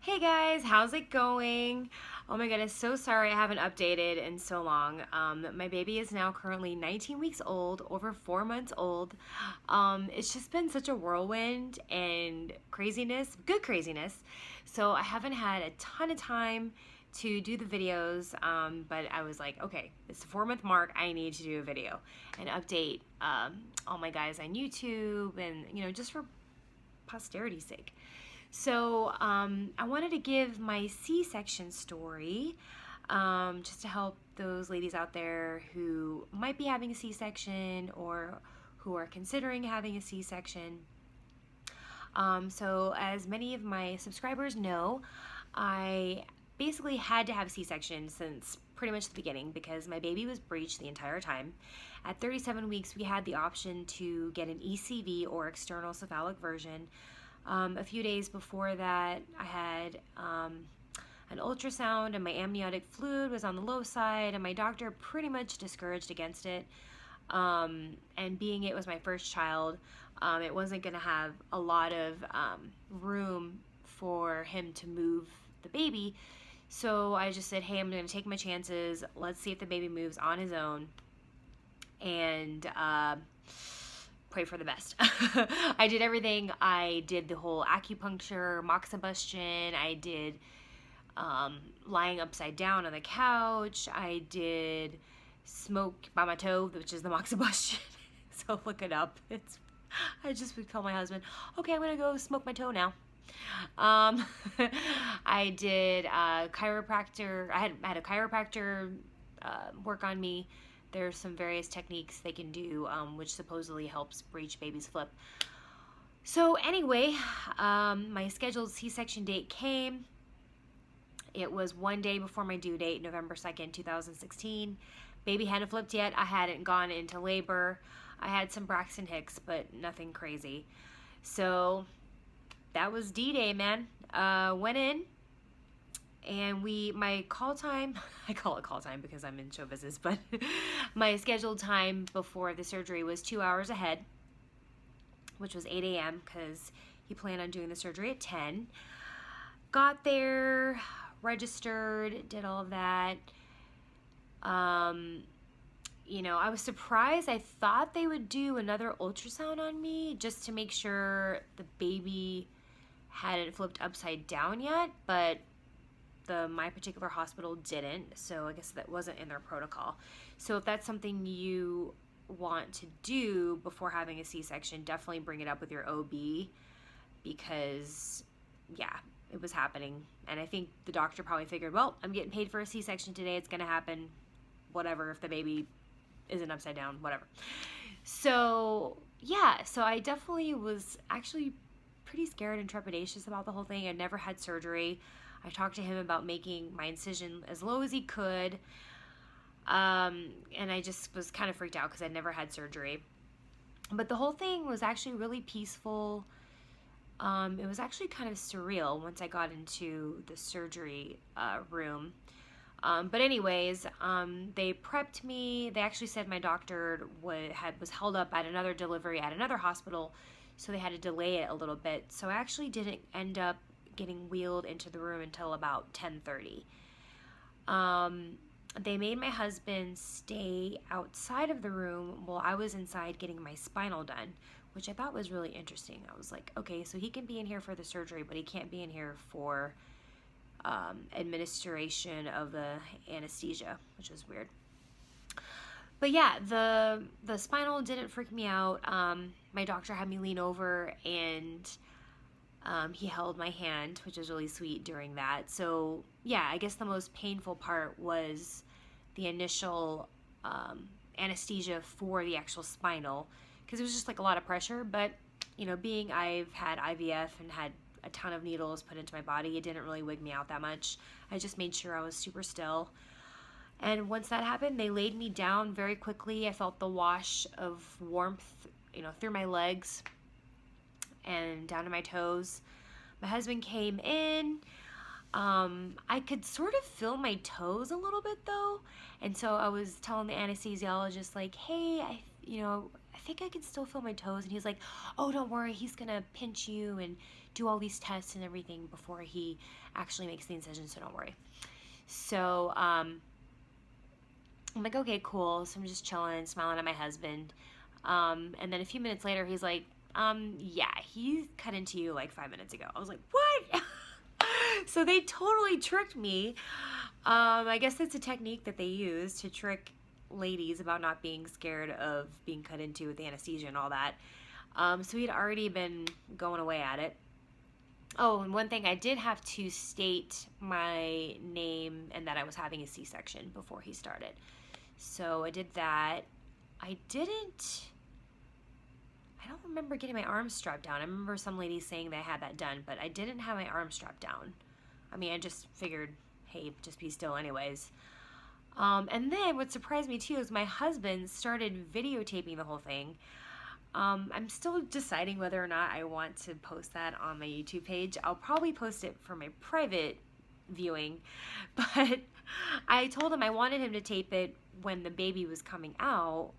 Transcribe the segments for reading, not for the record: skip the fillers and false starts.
Hey guys, how's it going? Oh my goodness, so sorry I haven't updated in so long. My baby is now currently 19 weeks old, over 4 months old. It's just been such a whirlwind and craziness, good craziness. So I haven't had a ton of time to do the videos, but I was like, okay, it's the 4 month mark. I need to do a video and update all my guys on YouTube and, just for posterity's sake. So I wanted to give my C-section story just to help those ladies out there who might be having a C-section or who are considering having a C-section. So as many of my subscribers know, I basically had to have a C-section since pretty much the beginning because my baby was breech the entire time. At 37 weeks, we had the option to get an ECV or external cephalic version. A few days before that, I had an ultrasound and my amniotic fluid was on the low side, and my doctor pretty much discouraged against it. And being it was my first child, it wasn't going to have a lot of room for him to move the baby. So I just said, hey, I'm going to take my chances. Let's see if the baby moves on his own. And pray for the best. I did everything. I did the whole acupuncture, moxibustion. I did lying upside down on the couch. I did smoke by my toe, which is the moxibustion. So look it up. I just would tell my husband, okay, I'm gonna go smoke my toe now. I did chiropractor. I had a chiropractor work on me. There's some various techniques they can do, which supposedly helps breech babies flip. So anyway, my scheduled C-section date came. It was one day before my due date, November 2nd, 2016. Baby hadn't flipped yet. I hadn't gone into labor. I had some Braxton Hicks, but nothing crazy. So that was D-Day, man. Went in. And my call time, I call it call time because I'm in show business, but my scheduled time before the surgery was 2 hours ahead, which was 8 a.m. because he planned on doing the surgery at 10. Got there, registered, did all of that. I was surprised. I thought they would do another ultrasound on me just to make sure the baby hadn't flipped upside down yet, but my particular hospital didn't, so I guess that wasn't in their protocol. So if that's something you want to do before having a C-section, definitely bring it up with your OB because, yeah, it was happening. And I think the doctor probably figured, well, I'm getting paid for a C-section today. It's going to happen, whatever, if the baby isn't upside down, whatever. So, yeah, so I definitely was actually pretty scared and trepidatious about the whole thing. I'd never had surgery. I talked to him about making my incision as low as he could. And I just was kind of freaked out because I'd never had surgery. But the whole thing was actually really peaceful. It was actually kind of surreal once I got into the surgery room. But anyways, they prepped me. They actually said my doctor was held up at another delivery at another hospital, so they had to delay it a little bit. So I actually didn't end up getting wheeled into the room until about 10:30. They made my husband stay outside of the room while I was inside getting my spinal done, which I thought was really interesting. I was like, okay, so he can be in here for the surgery, but he can't be in here for administration of the anesthesia, which is weird. But yeah, the spinal didn't freak me out. My doctor had me lean over and he held my hand, which was really sweet during that. So yeah, I guess the most painful part was the initial anesthesia for the actual spinal, because it was just like a lot of pressure. But being I've had IVF and had a ton of needles put into my body, it didn't really wig me out that much. I just made sure I was super still. And once that happened, they laid me down very quickly. I felt the wash of warmth, through my legs and down to my toes. My husband came in. I could sort of feel my toes a little bit though, and so I was telling the anesthesiologist, like, hey, I think I can still feel my toes. And he was like, oh, don't worry, he's gonna pinch you and do all these tests and everything before he actually makes the incision, so don't worry. So I'm like, okay, cool. So I'm just chilling, smiling at my husband. And then a few minutes later, he's like, yeah, he cut into you like 5 minutes ago. I was like, what? So they totally tricked me. I guess that's a technique that they use to trick ladies about not being scared of being cut into with the anesthesia and all that. So he'd already been going away at it. Oh, and one thing, I did have to state my name and that I was having a C-section before he started. So I did that. I don't remember getting my arms strapped down. I remember some ladies saying they had that done, but I didn't have my arms strapped down. I mean, I just figured, hey, just be still anyways. And then what surprised me too is my husband started videotaping the whole thing. I'm still deciding whether or not I want to post that on my YouTube page. I'll probably post it for my private viewing, but I told him I wanted him to tape it when the baby was coming out,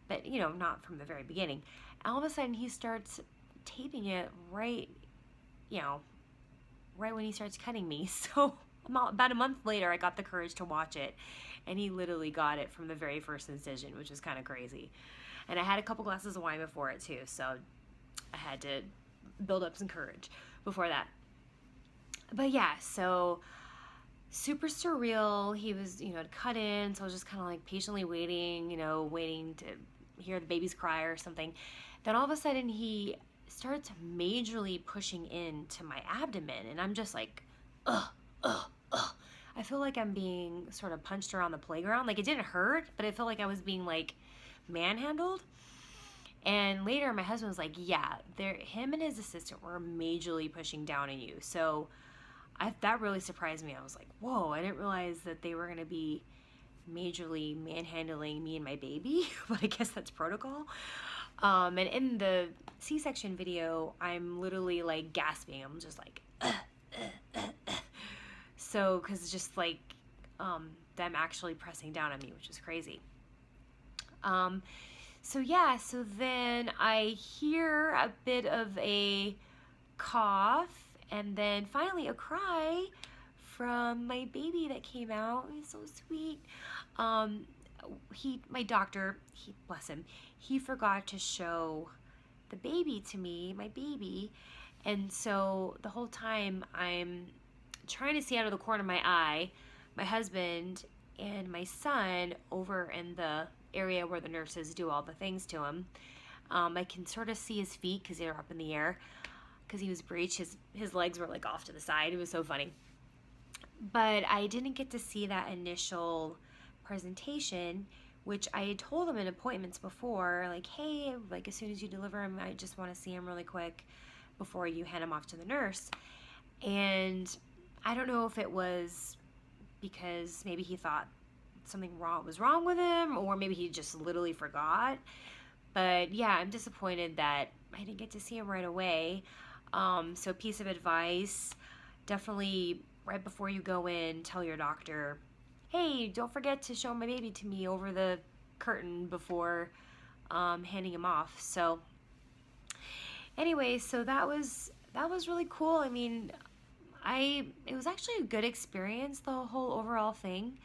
but you know, not from the very beginning. All of a sudden he starts taping it right, you know, right when he starts cutting me. So about a month later, I got the courage to watch it, and he literally got it from the very first incision, which was kind of crazy. And I had a couple glasses of wine before it too, so I had to build up some courage before that. But yeah, so super surreal. He was, you know, cut in, so I was just kind of like patiently waiting, you know, waiting to hear the baby's cry or something. Then all of a sudden he starts majorly pushing into my abdomen, and I'm just like, ugh, ugh, ugh. I feel like I'm being sort of punched around the playground. Like, it didn't hurt, but it felt like I was being like manhandled. And later my husband was like, yeah, him and his assistant were majorly pushing down on you. So that really surprised me. I was like, whoa, I didn't realize that they were going to be majorly manhandling me and my baby, but I guess that's protocol. And in the C-section video, I'm literally like gasping. I'm just like, so, because it's just like them actually pressing down on me, which is crazy. So yeah, so then I hear a bit of a cough and then finally a cry from my baby that came out. He's so sweet. My doctor, bless him, he forgot to show the baby to me, my baby. And so the whole time I'm trying to see out of the corner of my eye, my husband and my son over in the area where the nurses do all the things to him. I can sort of see his feet because they were up in the air because he was breech. His legs were like off to the side. It was so funny. But I didn't get to see that initial presentation, which I had told him in appointments before, like, hey, like as soon as you deliver him, I just want to see him really quick before you hand him off to the nurse. And I don't know if it was because maybe he thought something was wrong with him, or maybe he just literally forgot. But yeah, I'm disappointed that I didn't get to see him right away. So piece of advice, definitely right before you go in, tell your doctor, hey, don't forget to show my baby to me over the curtain before handing him off. So anyway, so that was really cool. I mean, it was actually a good experience, the whole overall thing.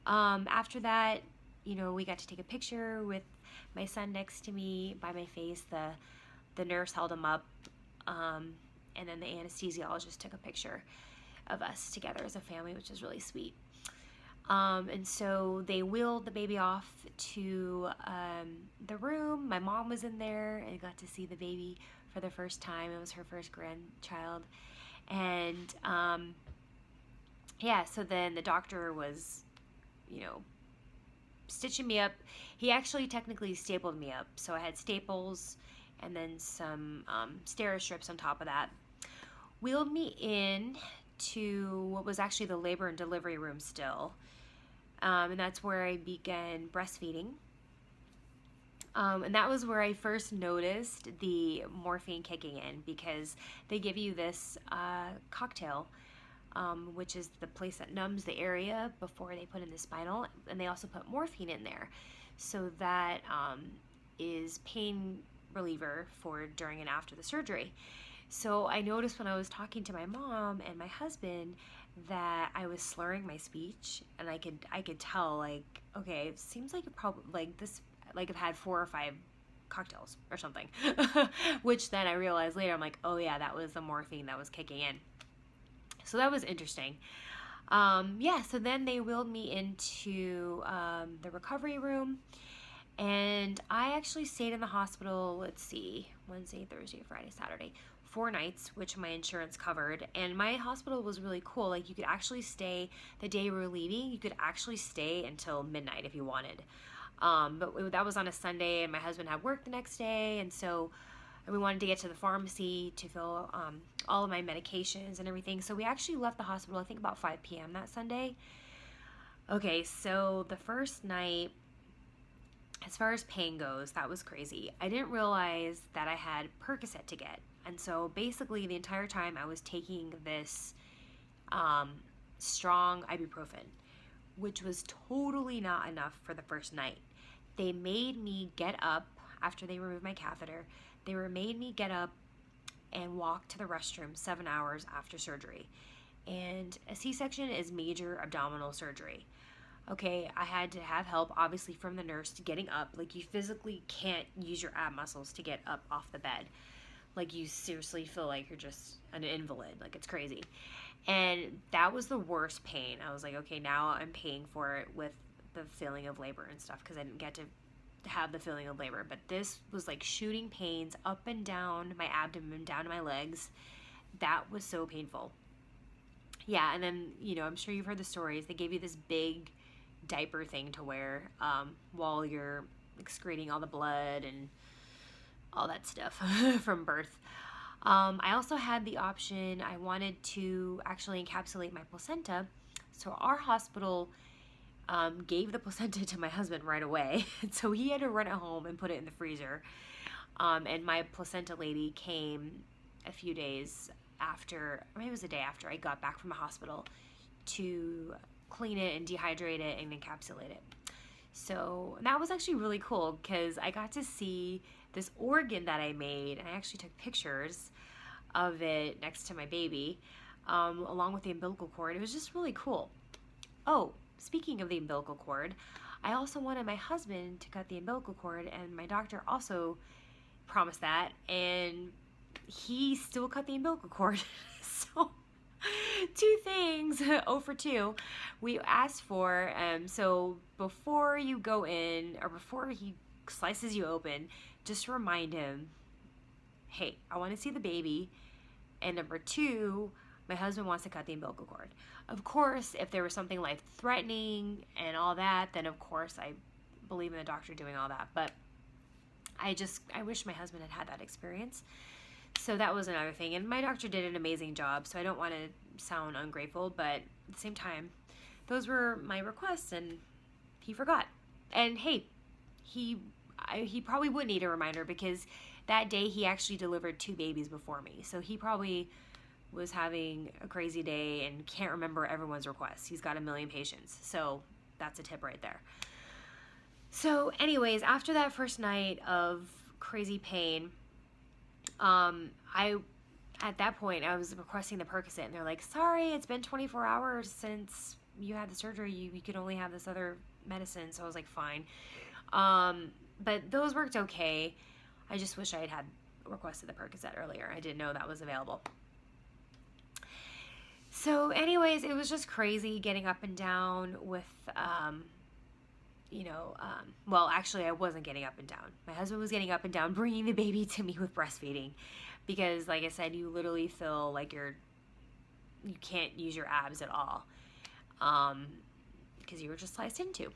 After that, you know, we got to take a picture with my son next to me by my face. The nurse held him up, and then the anesthesiologist took a picture of us together as a family, which is really sweet. And so they wheeled the baby off to the room. My mom was in there and got to see the baby for the first time. It was her first grandchild. And yeah, so then the doctor was, you know, stitching me up. He actually technically stapled me up. So I had staples and then some steri strips on top of that. Wheeled me in to what was actually the labor and delivery room still. And that's where I began breastfeeding. And that was where I first noticed the morphine kicking in, because they give you this cocktail, which is the place that numbs the area before they put in the spinal, and they also put morphine in there so that is pain reliever for during and after the surgery. So I noticed when I was talking to my mom and my husband that I was slurring my speech, and I could tell, like, okay, it seems like it probably, like, this, like I've had 4 or 5 cocktails or something. Which then I realized later, I'm like, oh yeah, that was the morphine that was kicking in. So that was interesting. Yeah, so then they wheeled me into the recovery room, and I actually stayed in the hospital, let's see, Wednesday, Thursday, Friday, Saturday, 4 nights, which my insurance covered. And my hospital was really cool. Like, you could actually stay the day we were leaving, you could actually stay until midnight if you wanted. That was on a Sunday, and my husband had work the next day, and so we wanted to get to the pharmacy to fill all of my medications and everything. So we actually left the hospital, I think, about 5 p.m. that Sunday. Okay, so the first night, as far as pain goes, that was crazy. I didn't realize that I had Percocet to get. And so basically the entire time I was taking this strong ibuprofen, which was totally not enough for the first night. They made me get up after they removed my catheter. They made me get up and walk to the restroom 7 hours after surgery. And a C-section is major abdominal surgery. Okay, I had to have help, obviously, from the nurse to getting up. Like, you physically can't use your ab muscles to get up off the bed. Like, you seriously feel like you're just an invalid. Like, it's crazy. And that was the worst pain. I was like, okay, now I'm paying for it with the feeling of labor and stuff, because I didn't get to have the feeling of labor. But this was like shooting pains up and down my abdomen, down to my legs. That was so painful. Yeah, and then, I'm sure you've heard the stories. They gave you this big diaper thing to wear while you're excreting all the blood and all that stuff from birth. I also had the option, I wanted to actually encapsulate my placenta. So our hospital gave the placenta to my husband right away. So he had to run it home and put it in the freezer. And my placenta lady came a few days after, or maybe it was a day after I got back from the hospital, to clean it and dehydrate it and encapsulate it. So that was actually really cool, because I got to see this organ that I made, and I actually took pictures of it next to my baby, along with the umbilical cord. It was just really cool. Oh, speaking of the umbilical cord, I also wanted my husband to cut the umbilical cord, and my doctor also promised that, and he still cut the umbilical cord. So 2 things, 0 for 2, we asked for. So before you go in, or before he slices you open, just remind him, hey, I want to see the baby. And number 2, my husband wants to cut the umbilical cord. Of course, if there was something life-threatening and all that, then of course I believe in the doctor doing all that. But I wish my husband had had that experience. So that was another thing. And my doctor did an amazing job, so I don't want to sound ungrateful, but at the same time, those were my requests, and he forgot. And hey, he probably would need a reminder, because that day he actually delivered 2 babies before me. So he probably was having a crazy day and can't remember everyone's requests. He's got a million patients. So that's a tip right there. So anyways, after that first night of crazy pain, at that point, I was requesting the Percocet, and they're like, sorry, it's been 24 hours since you had the surgery. You could only have this other medicine. So I was like, fine. But those worked okay. I just wish I had requested the Percocet earlier. I didn't know that was available. So anyways, it was just crazy getting up and down with, well, actually, I wasn't getting up and down. My husband was getting up and down, bringing the baby to me with breastfeeding, because, like I said, you literally feel like you can't use your abs at all, because you were just sliced into.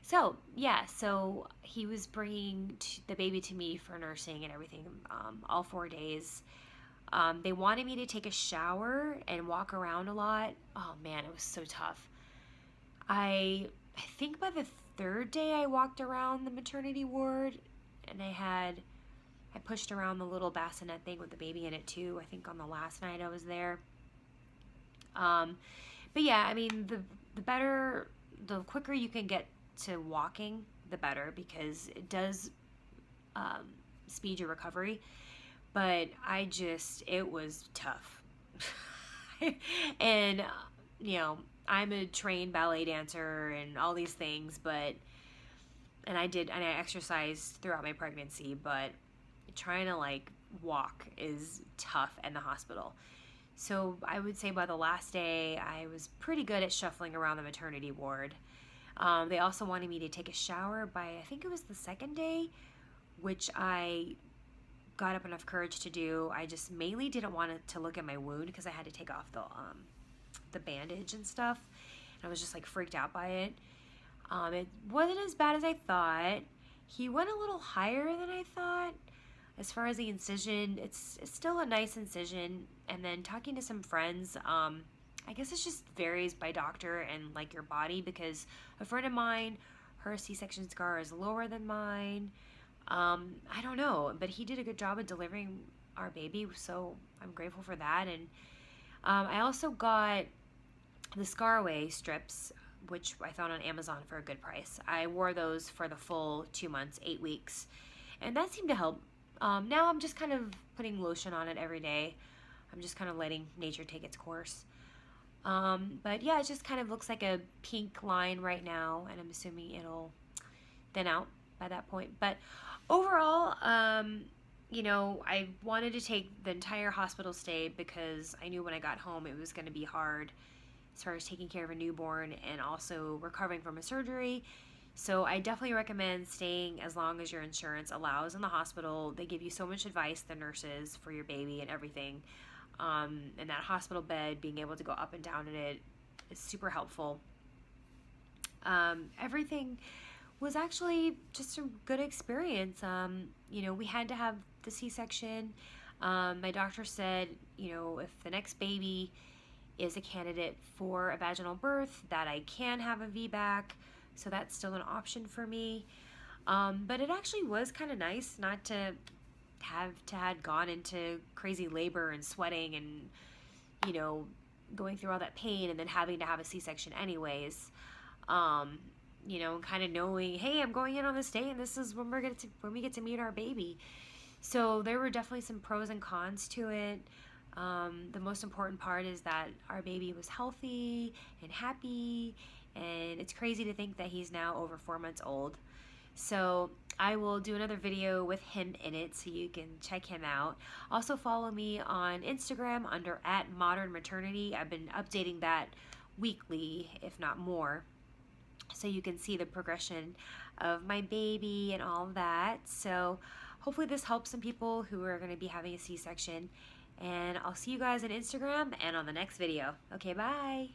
So yeah, so he was bringing the baby to me for nursing and everything, all 4 days. They wanted me to take a shower and walk around a lot. Oh man, it was so tough. I think by the 3rd day I walked around the maternity ward, and I pushed around the little bassinet thing with the baby in it too, I think on the last night I was there. But yeah, I mean, the quicker you can get to walking, the better, because it does speed your recovery. But it was tough. And, I'm a trained ballet dancer and all these things, and I exercised throughout my pregnancy, but trying to like walk is tough in the hospital. So I would say by the last day, I was pretty good at shuffling around the maternity ward. They also wanted me to take a shower by, I think it was the second day, which I got up enough courage to do. I just mainly didn't want to look at my wound because I had to take off the bandage and stuff. And I was just like freaked out by it. It wasn't as bad as I thought. He went a little higher than I thought. As far as the incision, it's still a nice incision. And then talking to some friends, I guess it just varies by doctor and like your body, because a friend of mine, her C-section scar is lower than mine. I don't know, but he did a good job of delivering our baby, so I'm grateful for that. And I also got the Scarway strips, which I found on Amazon for a good price. I wore those for the full 2 months, 8 weeks, and that seemed to help. Now I'm just kind of putting lotion on it every day. I'm just kind of letting nature take its course. But yeah, it just kind of looks like a pink line right now, and I'm assuming it'll thin out by that point. But overall, I wanted to take the entire hospital stay because I knew when I got home it was going to be hard as far as taking care of a newborn and also recovering from a surgery. So I definitely recommend staying as long as your insurance allows in the hospital. They give you so much advice, the nurses, for your baby and everything. And that hospital bed, being able to go up and down in it is super helpful. Everything was actually just a good experience. We had to have the C-section. My doctor said, if the next baby is a candidate for a vaginal birth, that I can have a VBAC. So that's still an option for me. But it actually was kind of nice not to had gone into crazy labor and sweating and, going through all that pain and then having to have a C-section anyways. Kind of knowing, hey, I'm going in on this day and this is when we get to meet our baby. So there were definitely some pros and cons to it. The most important part is that our baby was healthy and happy, and it's crazy to think that he's now over 4 months old. So I will do another video with him in it so you can check him out. Also follow me on Instagram under @modernmaternity. I've been updating that weekly, if not more, so you can see the progression of my baby and all of that. So hopefully this helps some people who are going to be having a C-section. And I'll see you guys on Instagram and on the next video. Okay, bye.